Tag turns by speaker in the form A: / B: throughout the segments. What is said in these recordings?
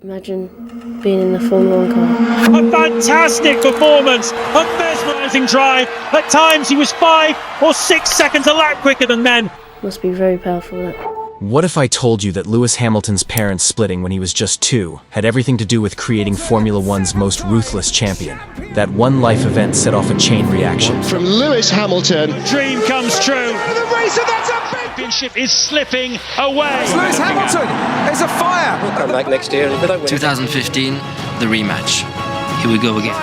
A: Imagine being in the Formula 1 car.
B: A fantastic performance, a mesmerising drive. At times he was 5 or 6 seconds a lap quicker than men.
A: Must be very powerful, that.
C: What if I told you that Lewis Hamilton's parents splitting when he was just 2 had everything to do with creating Formula One's most ruthless champion? That one-life event set off a chain reaction.
D: From Lewis Hamilton.
B: Dream comes true.
E: The race, and that's a big
B: Championship is slipping away.
E: Lewis Hamilton is a fire.
F: We'll come back next year, and if we don't win
G: 2015, the rematch. Here we go again.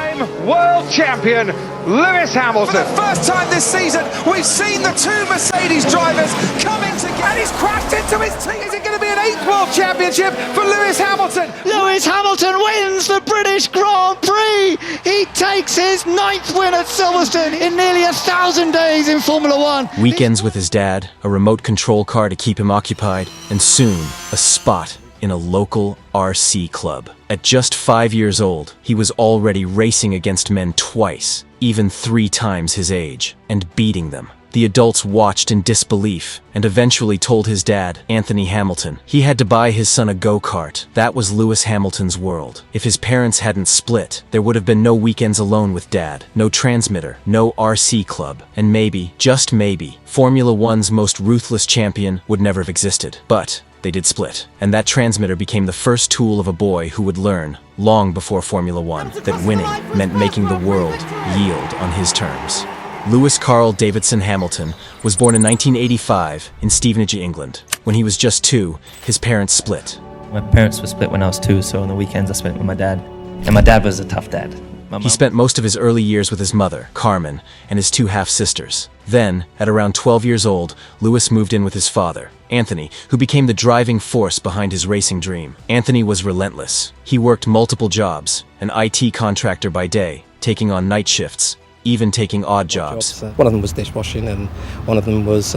E: World champion Lewis Hamilton. For the first time this season, we've seen the 2 Mercedes drivers coming together. And he's crashed into his team. Is it going to be an 8th World Championship for Lewis Hamilton?
H: Lewis Hamilton wins the British Grand Prix. He takes his 9th win at Silverstone in nearly 1,000 days in Formula 1.
C: Weekends with his dad, a remote control car to keep him occupied, and soon, a spot in a local RC club. At just 5 years old, he was already racing against men twice, even 3 times his age, and beating them. The adults watched in disbelief and eventually told his dad, Anthony Hamilton, he had to buy his son a go-kart. That was Lewis Hamilton's world. If his parents hadn't split, there would have been no weekends alone with dad, no transmitter, no RC club, and maybe, just maybe, Formula One's most ruthless champion would never have existed. But they did split, and that transmitter became the first tool of a boy who would learn, long before Formula One, that winning meant making the world yield on his terms. Lewis Carl Davidson Hamilton was born in 1985 in Stevenage, England. When he was just 2, his parents split.
I: My parents were split when I was 2, so on the weekends I spent with my dad. And my dad was a tough dad.
C: He spent most of his early years with his mother, Carmen, and his 2 half-sisters. Then, at around 12 years old, Lewis moved in with his father, Anthony, who became the driving force behind his racing dream. Anthony was relentless. He worked multiple jobs, an IT contractor by day, taking on night shifts, even taking odd jobs.
F: One of them was dishwashing, and one of them was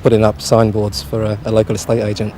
F: putting up signboards for a local estate agent,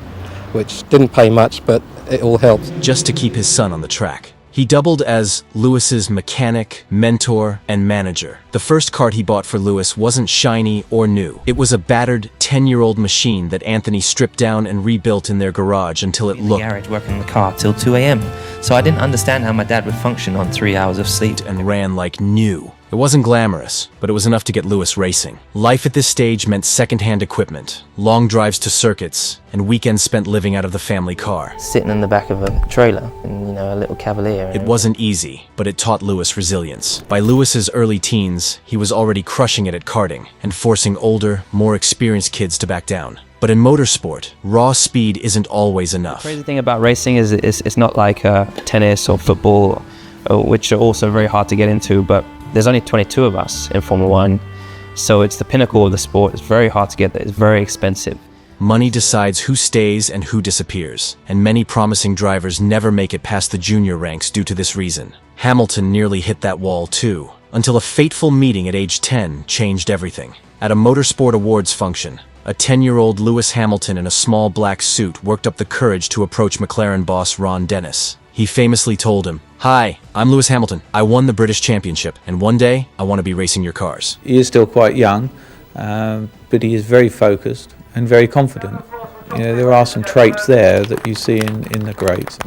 F: which didn't pay much, but it all helped.
C: Just to keep his son on the track. He doubled as Lewis's mechanic, mentor, and manager. The first kart he bought for Lewis wasn't shiny or new. It was a battered 10-year-old machine that Anthony stripped down and rebuilt in their garage until it looked...
I: in the garage working on the car till 2 a.m. So I didn't understand how my dad would function on 3 hours of sleep.
C: ...and ran like new. It wasn't glamorous, but it was enough to get Lewis racing. Life at this stage meant second-hand equipment, long drives to circuits, and weekends spent living out of the family car.
I: Sitting in the back of a trailer in, a little Cavalier.
C: It wasn't easy, but it taught Lewis resilience. By Lewis's early teens, he was already crushing it at karting and forcing older, more experienced kids to back down. But in motorsport, raw speed isn't always enough.
I: The crazy thing about racing is it's not like tennis or football, which are also very hard to get into, but there's only 22 of us in Formula 1, so it's the pinnacle of the sport. It's very hard to get there. It's very expensive.
C: Money decides who stays and who disappears, and many promising drivers never make it past the junior ranks due to this reason. Hamilton nearly hit that wall too, until a fateful meeting at age 10 changed everything. At a motorsport awards function, a 10-year-old Lewis Hamilton in a small black suit worked up the courage to approach McLaren boss Ron Dennis. He famously told him, "Hi, I'm Lewis Hamilton. I won the British Championship, and one day, I want to be racing your cars."
J: He is still quite young, but he is very focused and very confident. There are some traits there that you see in the greats.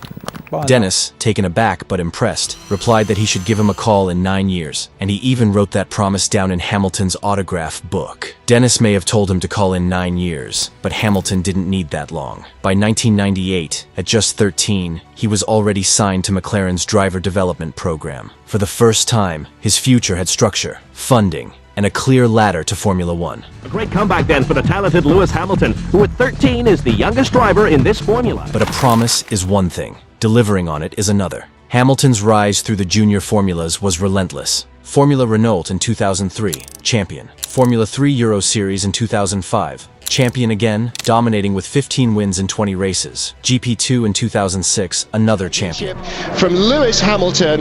C: Dennis, taken aback but impressed, replied that he should give him a call in 9 years, and he even wrote that promise down in Hamilton's autograph book. Dennis may have told him to call in 9 years, but Hamilton didn't need that long. By 1998, at just 13, he was already signed to McLaren's driver development program. For the first time, his future had structure, funding, and a clear ladder to Formula One.
K: A great comeback then for the talented Lewis Hamilton, who at 13 is the youngest driver in this formula.
C: But a promise is one thing. Delivering on it is another. Hamilton's rise through the junior formulas was relentless. Formula Renault in 2003, champion. Formula 3 Euro Series in 2005, champion again, dominating with 15 wins in 20 races. GP2 in 2006, another champion.
D: From Lewis Hamilton,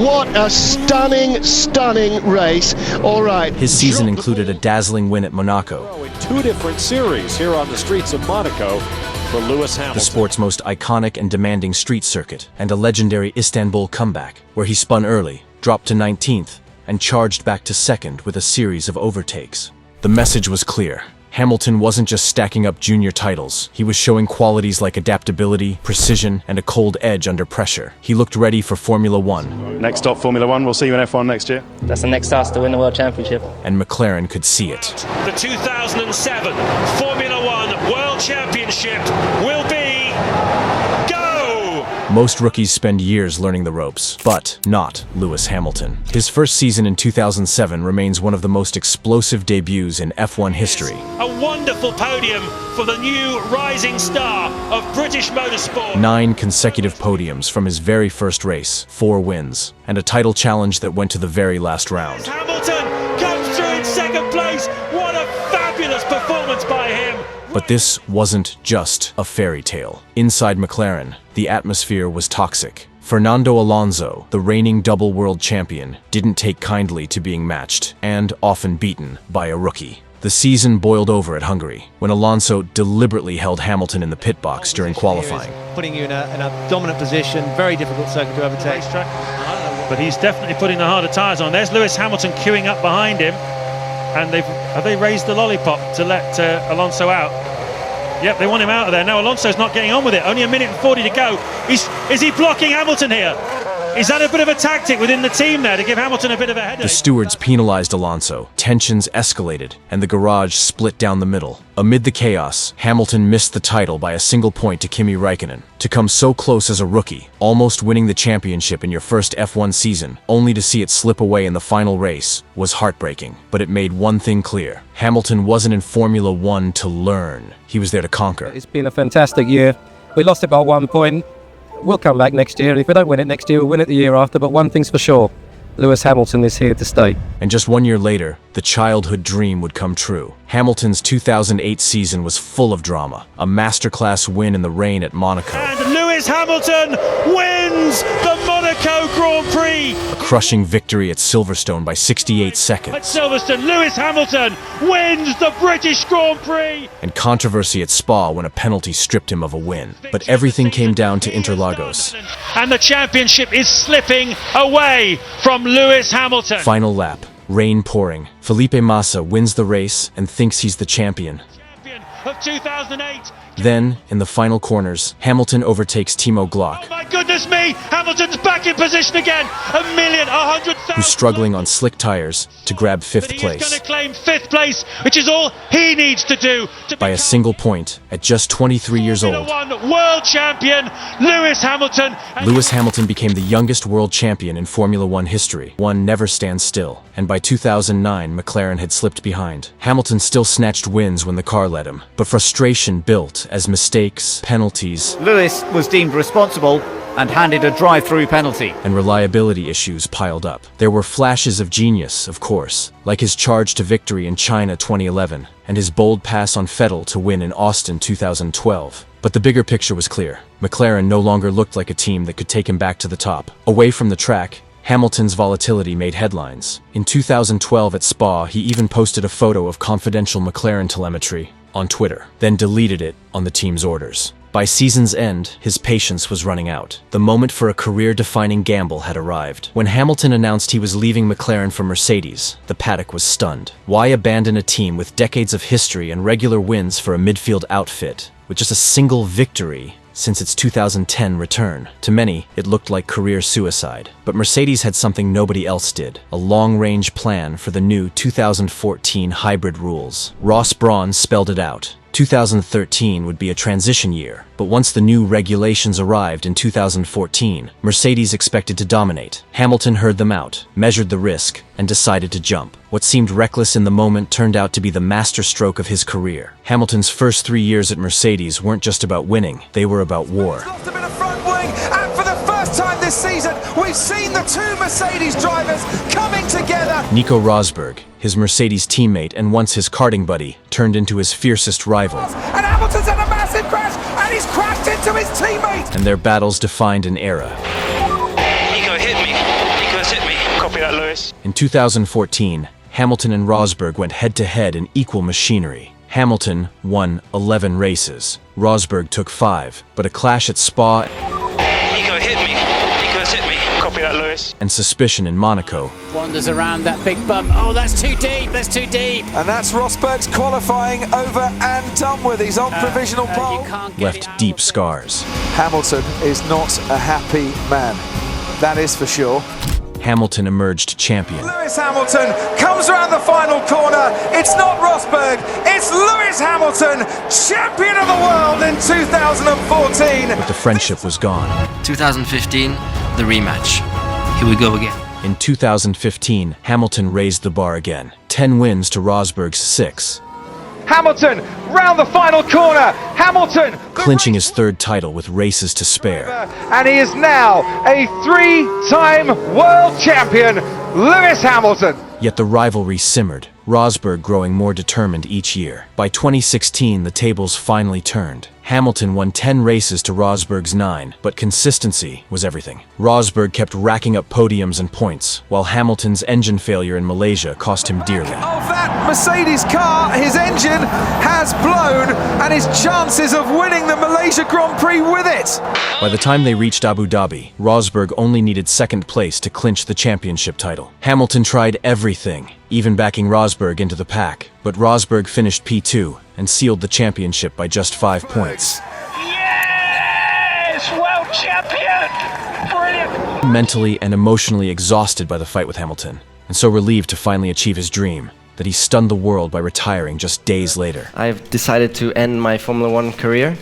D: what a stunning race. All right.
C: His season included a dazzling win at Monaco.
B: In 2 different series here on the streets of Monaco for Lewis Hamilton.
C: The sport's most iconic and demanding street circuit, and a legendary Istanbul comeback, where he spun early, dropped to 19th, and charged back to 2nd with a series of overtakes. The message was clear. Hamilton wasn't just stacking up junior titles. He was showing qualities like adaptability, precision, and a cold edge under pressure. He looked ready for Formula One.
L: Next stop, Formula One. We'll see you in F1 next year.
I: That's the next task, to win the World Championship.
C: And McLaren could see it.
B: The 2007 Formula One World Championship will be go!
C: Most rookies spend years learning the ropes, but not Lewis Hamilton. His first season in 2007 remains one of the most explosive debuts in F1 history.
B: A wonderful podium for the new rising star of British motorsport.
C: 9 consecutive podiums from his very first race, 4 wins, and a title challenge that went to the very last round.
B: Hamilton comes through in second place. What a fabulous performance by him.
C: But this wasn't just a fairy tale. Inside McLaren, the atmosphere was toxic. Fernando Alonso, the reigning double world champion, didn't take kindly to being matched, and often beaten, by a rookie. The season boiled over at Hungary, when Alonso deliberately held Hamilton in the pit box during qualifying.
M: Putting you in a dominant position, very difficult circuit to overtake.
B: But he's definitely putting the harder tyres on. There's Lewis Hamilton queuing up behind him. And have they raised the lollipop to let Alonso out? Yep, they want him out of there. Now Alonso's not getting on with it. Only 1:40 to go. Is he blocking Hamilton here? Is that a bit of a tactic within the team there to give Hamilton a bit of a headache?
C: The stewards penalized Alonso, tensions escalated, and the garage split down the middle. Amid the chaos, Hamilton missed the title by a single point to Kimi Räikkönen. To come so close as a rookie, almost winning the championship in your first F1 season, only to see it slip away in the final race, was heartbreaking. But it made one thing clear. Hamilton wasn't in Formula One to learn. He was there to conquer.
F: It's been a fantastic year. We lost it by 1 point. We'll come back next year, and if we don't win it next year, we'll win it the year after. But one thing's for sure, Lewis Hamilton is here to stay.
C: And just 1 year later, the childhood dream would come true. Hamilton's 2008 season was full of drama. A masterclass win in the rain at Monaco.
B: And Lewis Hamilton wins the Monaco Grand Prix.
C: A crushing victory at Silverstone by 68 seconds.
B: At Silverstone, Lewis Hamilton wins the British Grand Prix.
C: And controversy at Spa when a penalty stripped him of a win. But everything came down to Interlagos.
B: And the championship is slipping away from Lewis Hamilton.
C: Final lap. Rain pouring. Felipe Massa wins the race and thinks he's the champion.
B: Of 2008.
C: Then, in the final corners, Hamilton overtakes Timo Glock.
B: Oh my goodness me! Hamilton's back in position again! 100,000.
C: Who's struggling on slick tires to grab 5th place.
B: He's going to claim 5th place, which is all he needs to do.
C: By a single point, at just 23 years old.
B: World champion, Lewis Hamilton.
C: Lewis Hamilton became the youngest world champion in Formula One history. One never stands still. And by 2009, McLaren had slipped behind. Hamilton still snatched wins when the car led him. But frustration built as mistakes, penalties,
N: Lewis was deemed responsible and handed a drive-through penalty.
C: And reliability issues piled up. There were flashes of genius, of course, like his charge to victory in China 2011 and his bold pass on Vettel to win in Austin 2012. But the bigger picture was clear. McLaren no longer looked like a team that could take him back to the top. Away from the track, Hamilton's volatility made headlines. In 2012 at Spa, he even posted a photo of confidential McLaren telemetry on Twitter, then deleted it on the team's orders. By season's end, his patience was running out. The moment for a career-defining gamble had arrived. When Hamilton announced he was leaving McLaren for Mercedes, the paddock was stunned. Why abandon a team with decades of history and regular wins for a midfield outfit, with just a single victory since its 2010 return? To many, it looked like career suicide. But Mercedes had something nobody else did, a long-range plan for the new 2014 hybrid rules. Ross Brawn spelled it out. 2013 would be a transition year, but once the new regulations arrived in 2014, Mercedes expected to dominate. Hamilton heard them out, measured the risk, and decided to jump. What seemed reckless in the moment turned out to be the masterstroke of his career. Hamilton's first 3 years at Mercedes weren't just about winning, they were about war.
E: Time this season, we've seen the two Mercedes drivers coming together.
C: Nico Rosberg, his Mercedes teammate and once his karting buddy, turned into his fiercest rival.
E: And Hamilton's had a massive crash, and he's crashed into his teammate.
C: And their battles defined an era.
G: Nico hit me. Nico's hit me. Copy that, Lewis.
C: In 2014, Hamilton and Rosberg went head-to-head in equal machinery. Hamilton won 11 races. Rosberg took 5, but a clash at Spa
O: see that, Lewis.
C: And suspicion in Monaco.
P: Wanders around that big bump. Oh, that's too deep. That's too deep.
E: And that's Rosberg's qualifying over and done with. He's on provisional pole.
C: Left deep scars.
E: Hamilton is not a happy man. That is for sure.
C: Hamilton emerged champion.
E: Lewis Hamilton comes around the final corner. It's not Rosberg, it's Lewis Hamilton, champion of the world in 2014.
C: But the friendship was gone.
G: 2015, the rematch. Here we go again.
C: In 2015, Hamilton raised the bar again. 10 wins to Rosberg's 6.
E: Hamilton round the final corner. Hamilton
C: clinching his 3rd title with races to spare.
E: And he is now a 3-time world champion, Lewis Hamilton.
C: Yet the rivalry simmered, Rosberg growing more determined each year. By 2016, the tables finally turned. Hamilton won 10 races to Rosberg's 9, but consistency was everything. Rosberg kept racking up podiums and points, while Hamilton's engine failure in Malaysia cost him dearly.
E: Of that Mercedes car, his engine has blown, and his chances of winning the Malaysia Grand Prix with it.
C: By the time they reached Abu Dhabi, Rosberg only needed 2nd place to clinch the championship title. Hamilton tried everything, even backing Rosberg into the pack, but Rosberg finished P2 and sealed the championship by just 5 points.
O: Yes! World champion! Brilliant!
C: Mentally and emotionally exhausted by the fight with Hamilton, and so relieved to finally achieve his dream, that he stunned the world by retiring just days later.
Q: I've decided to end my Formula 1 career.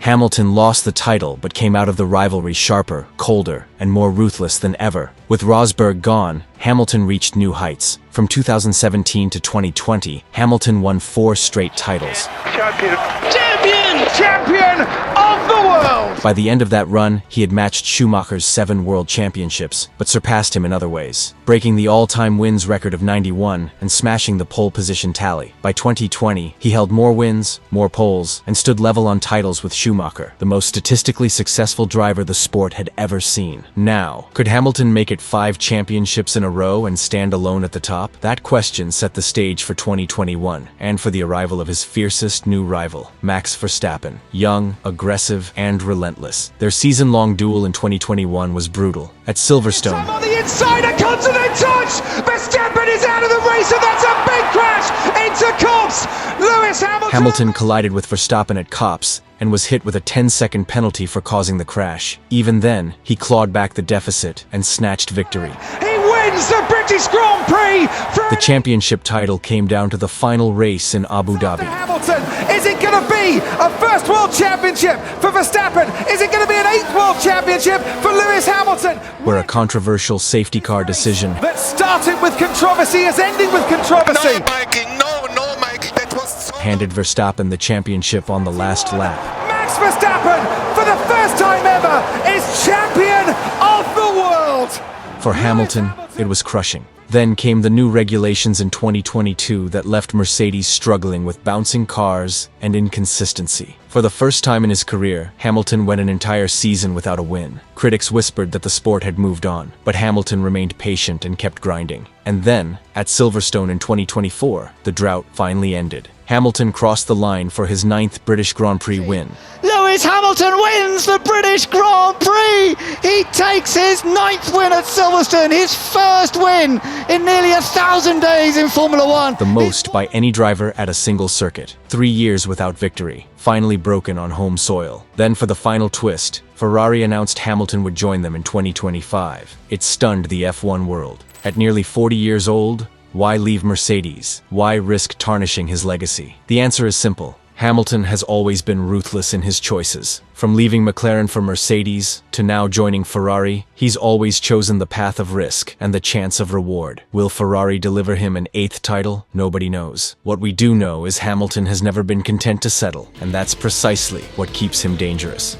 C: Hamilton lost the title, but came out of the rivalry sharper, colder, and more ruthless than ever. With Rosberg gone, Hamilton reached new heights. From 2017 to 2020, Hamilton won 4 straight titles.
O: Champion!
E: Champion! Champion of the world!
C: By the end of that run, he had matched Schumacher's 7 world championships, but surpassed him in other ways, breaking the all-time wins record of 91 and smashing the pole position tally. By 2020, he held more wins, more poles, and stood level on titles with Schumacher, the most statistically successful driver the sport had ever seen. Now, could Hamilton make it 5 championships in a row and stand alone at the top? That question set the stage for 2021, and for the arrival of his fiercest new rival, Max Verstappen. Young, aggressive, and relentless. Their season-long duel in 2021 was brutal. At Silverstone,
E: on the inside, a continent touch! Verstappen is out of the race, and that's a big crash into Copse! Lewis
C: Hamilton collided with Verstappen at Copse and was hit with a 10-second penalty for causing the crash. Even then, he clawed back the deficit and snatched victory.
E: He wins the British Grand Prix!
C: The championship title came down to the final race in Abu Dhabi.
E: Hamilton, is it going to be a 1st World Championship for Verstappen? Is it going to be an 8th World Championship for Lewis Hamilton?
C: Where a controversial safety car decision
E: that started with controversy is ending with controversy.
C: Handed Verstappen the championship on the last lap.
E: Max Verstappen, for the first time ever, is champion of the world!
C: For Hamilton, it was crushing. Then came the new regulations in 2022 that left Mercedes struggling with bouncing cars and inconsistency. For the first time in his career, Hamilton went an entire season without a win. Critics whispered that the sport had moved on, but Hamilton remained patient and kept grinding. And then, at Silverstone in 2024, the drought finally ended. Hamilton crossed the line for his 9th British Grand Prix win.
H: Lewis Hamilton wins the British Grand Prix! He takes his 9th win at Silverstone, his 1st win in nearly 1,000 days in Formula 1.
C: The most by any driver at a single circuit. 3 years without victory, finally broken on home soil. Then for the final twist, Ferrari announced Hamilton would join them in 2025. It stunned the F1 world. At nearly 40 years old, why leave Mercedes? Why risk tarnishing his legacy? The answer is simple. Hamilton has always been ruthless in his choices. From leaving McLaren for Mercedes to now joining Ferrari, he's always chosen the path of risk and the chance of reward. Will Ferrari deliver him an 8th title? Nobody knows. What we do know is Hamilton has never been content to settle, and that's precisely what keeps him dangerous.